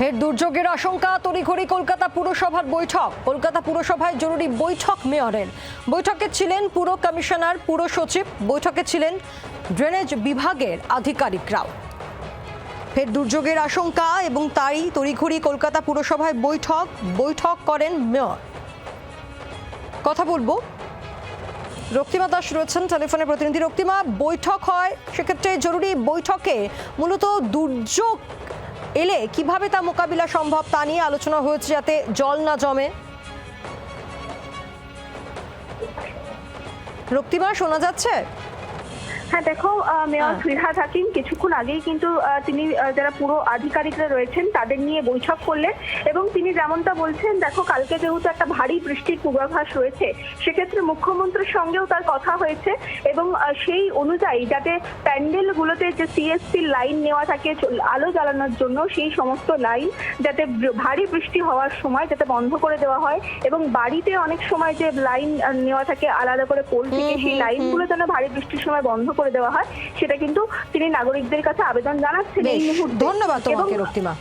ফের দুর্যোগের আশঙ্কা, তড়িঘড়ি কলকাতা পুরসভার বৈঠক। কলকাতা পুরসভায় জরুরি বৈঠক মেয়রের। বৈঠকে ছিলেন পুর কমিশনার, পুর সচিব, বৈঠকে ছিলেন ড্রেনেজ বিভাগের আধিকারিকরাও। ফের দুর্যোগের আশঙ্কা এবং তাই তড়িঘড়ি কলকাতা পুরসভায় বৈঠক করেন মেয়র। কথা বলবো, রক্তিমা দাস রয়েছেন টেলিফোনে প্রতিনিধি। রক্তিমা, বৈঠক হয়, সেক্ষেত্রে জরুরি বৈঠকে মূলত দুর্যোগ এলে কিভাবে তা মোকাবিলা সম্ভব তা নিয়ে আলোচনা হয়েছে, যাতে জল না জমে। রক্তিমা, শোনা যাচ্ছে? হ্যাঁ, দেখো, মেয়র ফিরহাদ হাকিম কিছুক্ষণ আগেই কিন্তু তিনি যারা পুরো আধিকারিকরা রয়েছেন তাদের নিয়ে বৈঠক করলেন এবং তিনি যেমনটা বলছেন, দেখো, কালকে যেহেতু একটা ভারী বৃষ্টির পূর্বাভাস রয়েছে, সেক্ষেত্রে মুখ্যমন্ত্রীর সঙ্গেও তার কথা হয়েছে এবং সেই অনুযায়ী যাতে প্যান্ডেলগুলোতে যে সিএসসি লাইন নেওয়া থাকে আলো জ্বালানোর জন্য, সেই সমস্ত লাইন যাতে ভারী বৃষ্টি হওয়ার সময় যাতে বন্ধ করে দেওয়া হয় এবং বাড়িতে অনেক সময় যে লাইন নেওয়া থাকে আলাদা করে পোল থেকে, সেই লাইনগুলো যেন ভারী বৃষ্টির সময় বন্ধ করে দেওয়া হয়, সেটা কিন্তু তিনি নাগরিকদের কাছে আবেদন জানাচ্ছেন এই মুহূর্তে। ধন্যবাদ তোমাকে রক্তিমা।